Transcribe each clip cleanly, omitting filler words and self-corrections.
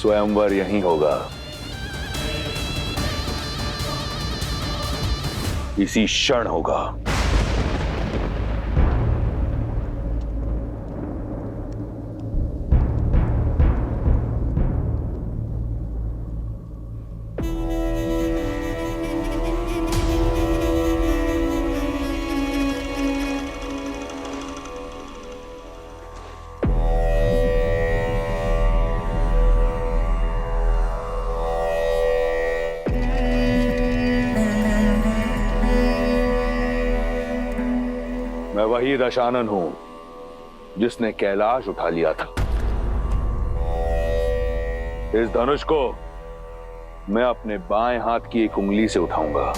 स्वयंवर यहीं होगा, इसी क्षण होगा। मैं वही दशानन हूं जिसने कैलाश उठा लिया था। इस धनुष को मैं अपने बाएं हाथ की एक उंगली से उठाऊंगा।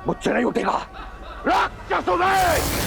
मुझसे नहीं उठेगा राक्षसों में।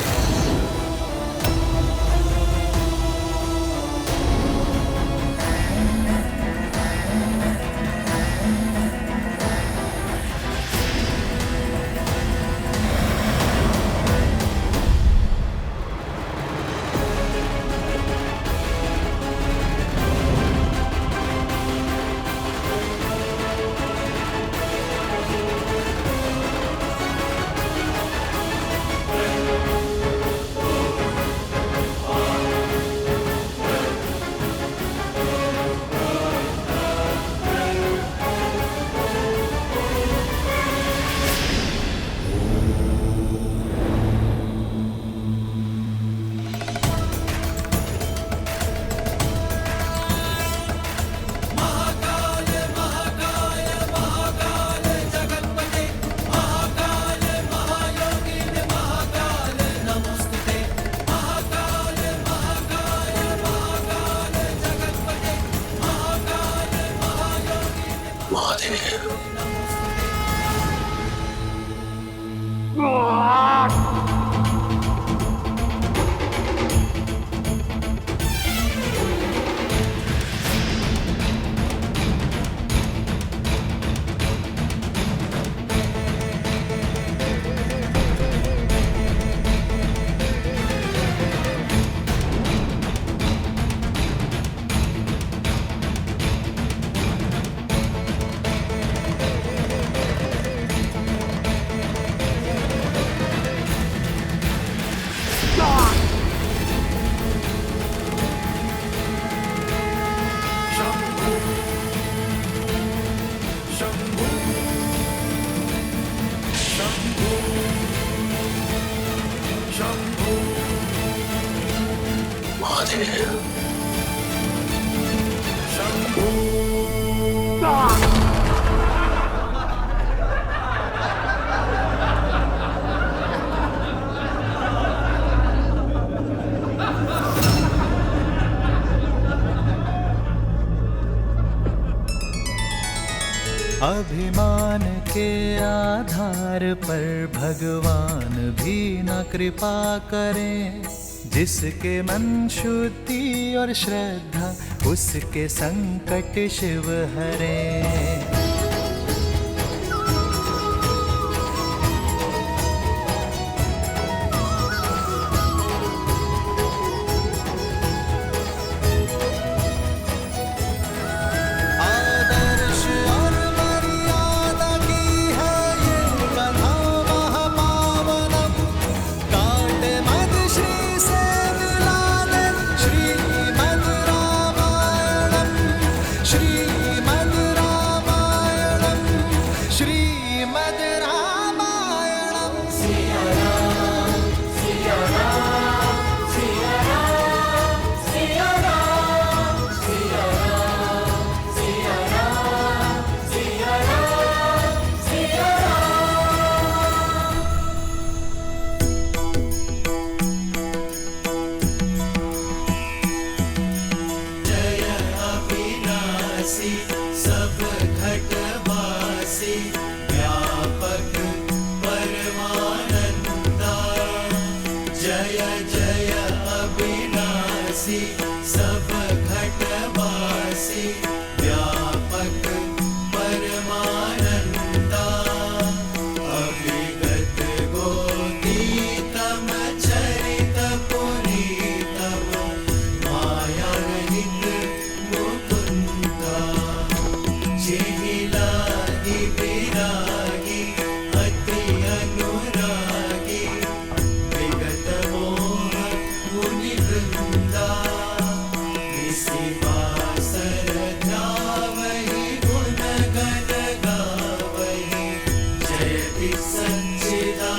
अभिमान के आधार पर भगवान भी न कृपा करें। जिसके मन शुद्धि और श्रद्धा उसके संकट शिव हरें। सब घटवासी व्यापक परमानंदा। जय जय अविनाशी सब घटवासी व्यापक परमानंदा। अभिगत गोतीतम चरित पुनीतम माया रहित मुकुंदा। जेहि लागी विरागी अति अनुरागी विगत मोह मुनि वृंदा। इसी वासर ध्यावहि गुण गण गावहि जयति सच्चिदानंदा।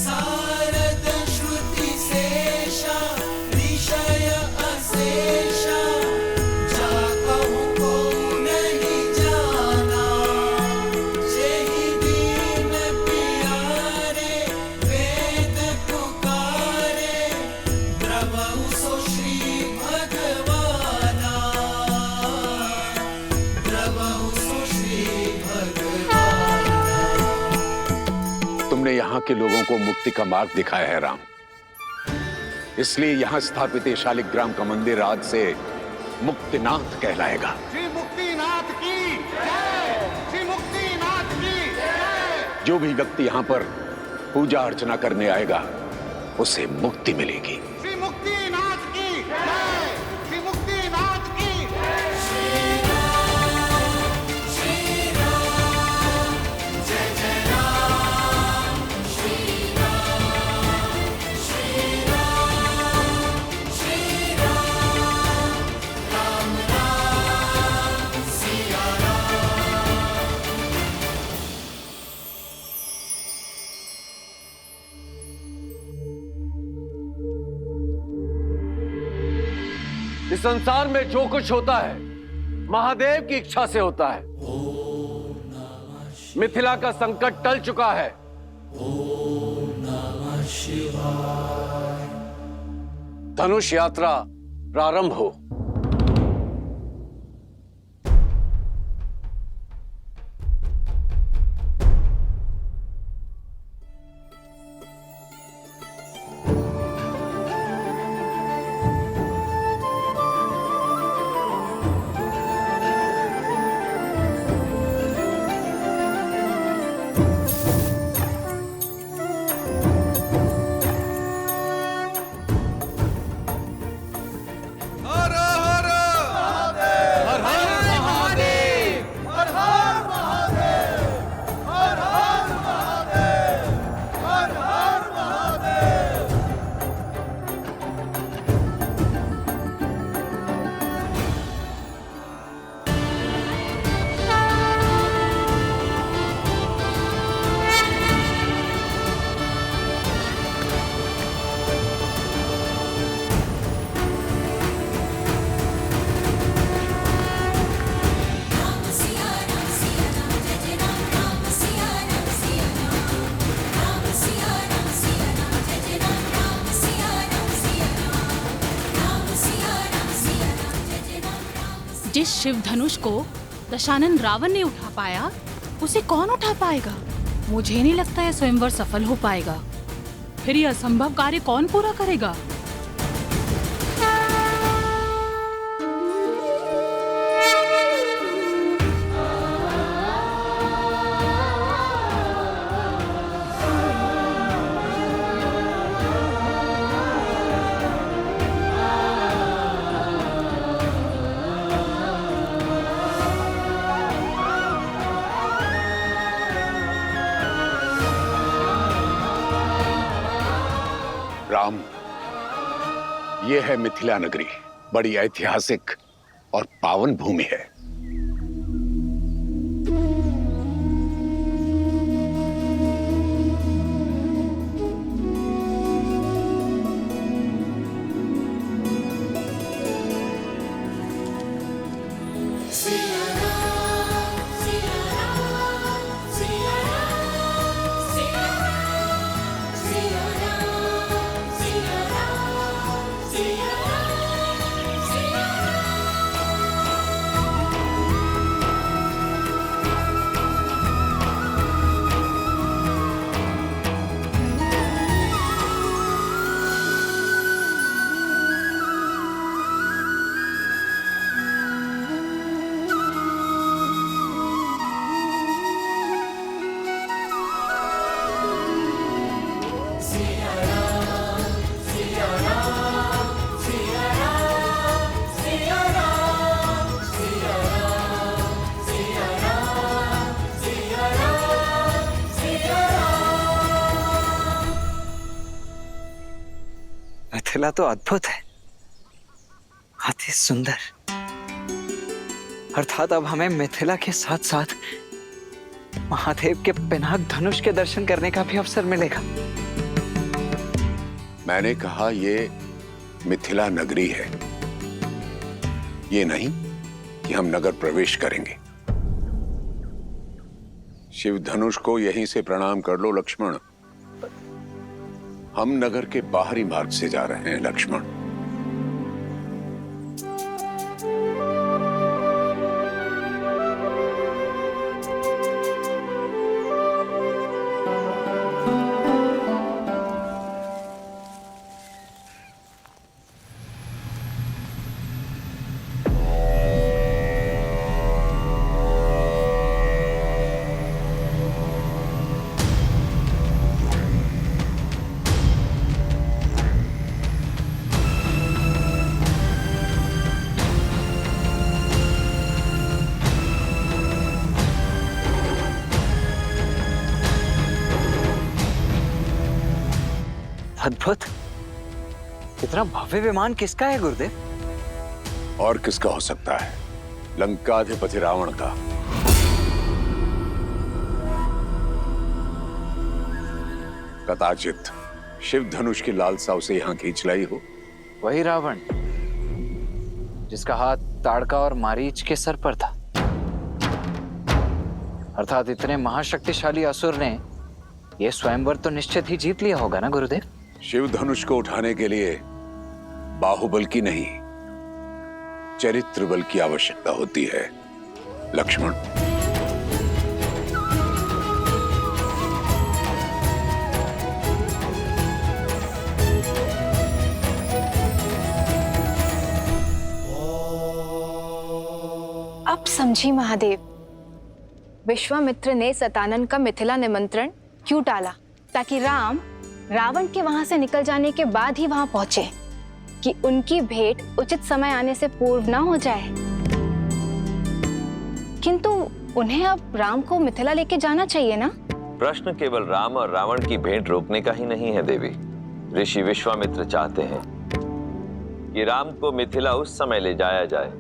सारद श्रुति शेषा ऋषय अशेषा जाकहु को नहीं जाना। जेहि दीन प्यारे वेद पुकारे द्रवहु सो श्री भगवाना। द्रवहु सो श्री भगवाना। तुमने यहाँ के लोगों को मुक्ति का मार्ग दिखाया है राम, इसलिए यहाँ स्थापित ये शालिग्राम का मंदिर आज से मुक्तिनाथ कहलाएगा। श्री मुक्तिनाथ की जय। श्री मुक्तिनाथ की जय। जो भी व्यक्ति यहाँ पर पूजा अर्चना करने आएगा उसे मुक्ति मिलेगी। श्री मुक्तिनाथ की जय। श्री मुक्तिनाथ की इस संसार में जो कुछ होता है महादेव की इच्छा से होता है। मिथिला का संकट टल चुका है। धनुष यात्रा प्रारंभ हो। हर जिस शिव धनुष को दशानन रावण ने उठा पाया, उसे कौन उठा पाएगा? मुझे नहीं लगता यह स्वयंवर सफल हो पाएगा। फिर यह असंभव कार्य कौन पूरा करेगा? राम, ये है मिथिला नगरी, बड़ी ऐतिहासिक और पावन भूमि है। मिथिला तो अद्भुत है, अति सुंदर। अर्थात अब हमें मिथिला के साथ साथ महादेव के पिनाक धनुष के दर्शन करने का भी अवसर मिलेगा। मैंने कहा ये मिथिला नगरी है, ये नहीं कि हम नगर प्रवेश करेंगे। शिव धनुष को यहीं से प्रणाम कर लो लक्ष्मण। हम नगर के बाहरी मार्ग से जा रहे हैं लक्ष्मण। अद्भुत, इतना भव्य विमान किसका है गुरुदेव? और किसका हो सकता है? लंकाधिपति रावण का। कदाचित शिव धनुष की लालसा उसे यहां खींच लाई हो। वही रावण जिसका हाथ ताड़का और मारीच के सर पर था। अर्थात इतने महाशक्तिशाली असुर ने यह स्वयंवर तो निश्चित ही जीत लिया होगा ना गुरुदेव? शिव धनुष को उठाने के लिए बाहुबल की नहीं, चरित्र बल की आवश्यकता होती है लक्ष्मण। अब समझी महादेव, विश्वामित्र ने सतानन का मिथिला निमंत्रण क्यों टाला? ताकि राम रावण के वहां से निकल जाने के बाद ही वहां पहुंचे, कि उनकी भेंट उचित समय आने से पूर्व ना हो जाए। किंतु उन्हें अब राम को मिथिला लेके जाना चाहिए ना? प्रश्न केवल राम और रावण की भेंट रोकने का ही नहीं है देवी। ऋषि विश्वामित्र चाहते हैं कि राम को मिथिला उस समय ले जाया जाए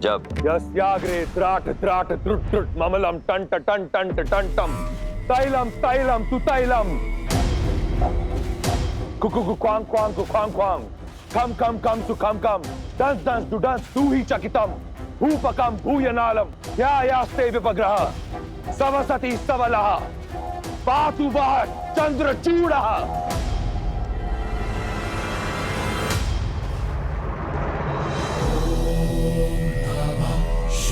जब यस्याग्रे त्राट त्राट त्रुट त्रुट ममलम टंट टंट टंट टंटम तैलम तैलम तु तैलम Kuku Quang Quang Quang Quang कम कम कम तु कम कम दंस दंस तु दंस तु ही चकितम भूपकम भूयनालम यास्ते विपग्रह सवसति सवलः पातु वः चंद्रचूडः। हर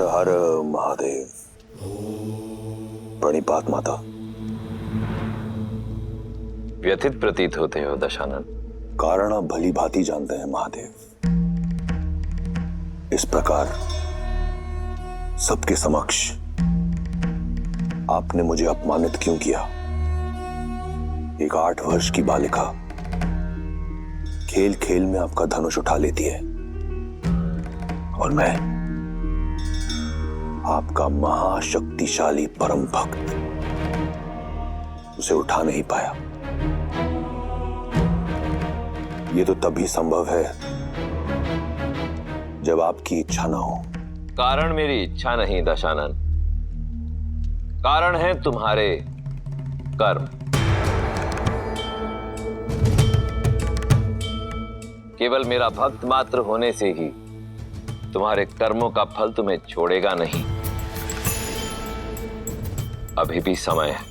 हर महादेव। प्रणिपात माता। व्यथित प्रतीत होते हो दशानन। कारण आप भली भांति जानते हैं महादेव। इस प्रकार सबके समक्ष आपने मुझे अपमानित क्यों किया? एक 8 वर्ष की बालिका खेल खेल में आपका धनुष उठा लेती है और मैं आपका महाशक्तिशाली परम भक्त उसे उठा नहीं पाया। ये तो तभी संभव है जब आपकी इच्छा ना हो। कारण मेरी इच्छा नहीं दशानन, कारण है तुम्हारे कर्म। केवल मेरा भक्त मात्र होने से ही तुम्हारे कर्मों का फल तुम्हें छोड़ेगा नहीं। अभी भी समय है,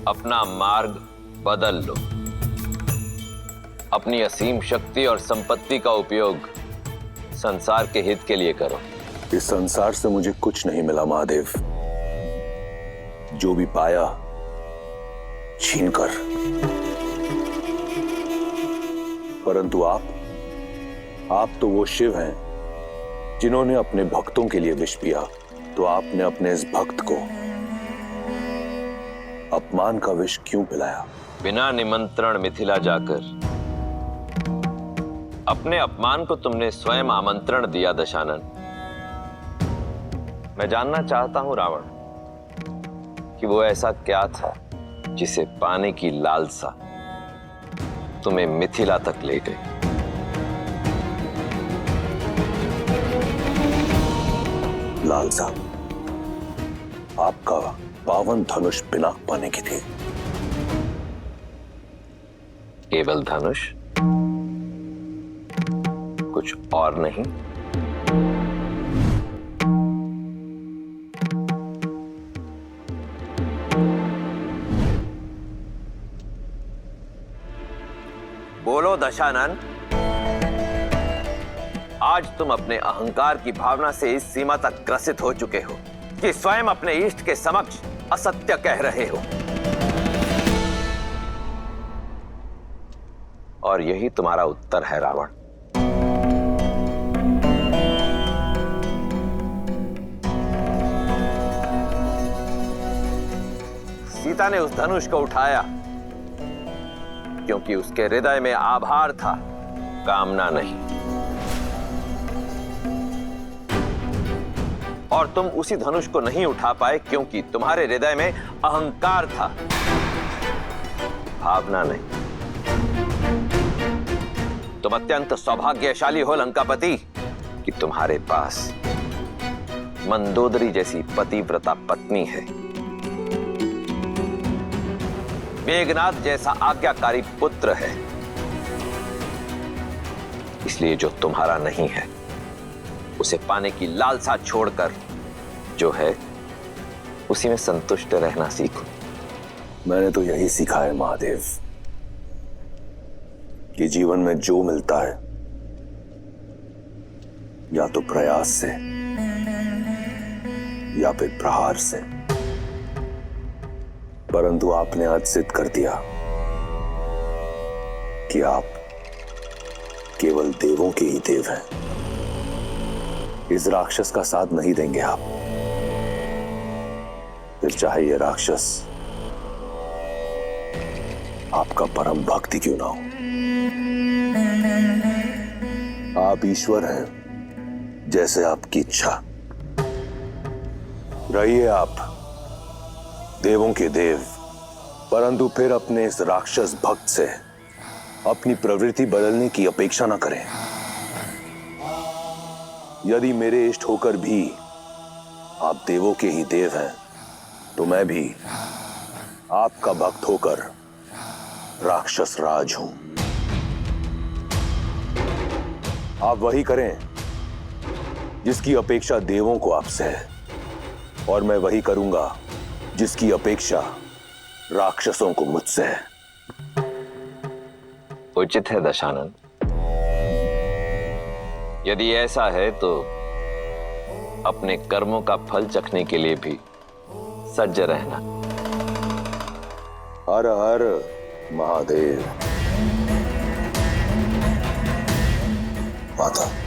अपना मार्ग बदल लो। अपनी असीम शक्ति और संपत्ति का उपयोग संसार के हित के लिए करो। इस संसार से मुझे कुछ नहीं मिला महादेव। जो भी पाया छीनकर। परंतु आप तो वो शिव हैं जिन्होंने अपने भक्तों के लिए विष पिया। तो आपने अपने इस भक्त को अपमान का विष क्यों पिलाया? बिना निमंत्रण मिथिला जाकर अपने अपमान को तुमने स्वयं आमंत्रण दिया दशानन। मैं जानना चाहता हूं रावण कि वो ऐसा क्या था जिसे पाने की लालसा तुम्हें मिथिला तक ले गई। लालसा आपका पावन धनुष पिनाक पाने की थी। केवल धनुष, कुछ और नहीं? बोलो दशानन, आज तुम अपने अहंकार की भावना से इस सीमा तक ग्रसित हो चुके हो कि स्वयं अपने इष्ट के समक्ष असत्य कह रहे हो। और यही तुम्हारा उत्तर है रावण। सीता ने उस धनुष को उठाया क्योंकि उसके हृदय में आभार था, कामना नहीं। और तुम उसी धनुष को नहीं उठा पाए क्योंकि तुम्हारे हृदय में अहंकार था, भावना नहीं। तुम अत्यंत सौभाग्यशाली हो लंकापति कि तुम्हारे पास मंदोदरी जैसी पतिव्रता पत्नी है, मेघनाद जैसा आज्ञाकारी पुत्र है। इसलिए जो तुम्हारा नहीं है उसे पाने की लालसा छोड़कर जो है उसी में संतुष्ट रहना सीखो। मैंने तो यही सीखा है महादेव कि जीवन में जो मिलता है या तो प्रयास से या फिर प्रहार से। परंतु आपने आज सिद्ध कर दिया कि आप केवल देवों के ही देव हैं। इस राक्षस का साथ नहीं देंगे आप, फिर चाहे ये राक्षस आपका परम भक्त ही क्यों ना हो। आप ईश्वर हैं, जैसे आपकी इच्छा। रहिए आप देवों के देव, परंतु फिर अपने इस राक्षस भक्त से अपनी प्रवृत्ति बदलने की अपेक्षा न करें। यदि मेरे इष्ट होकर भी आप देवों के ही देव हैं, तो मैं भी आपका भक्त होकर राक्षस राज हूं। आप वही करें जिसकी अपेक्षा देवों को आपसे है, और मैं वही करूंगा जिसकी अपेक्षा राक्षसों को मुझसे है। उचित है दशानन। यदि ऐसा है तो अपने कर्मों का फल चखने के लिए भी सज्ज रहना। हर हर महादेव। माता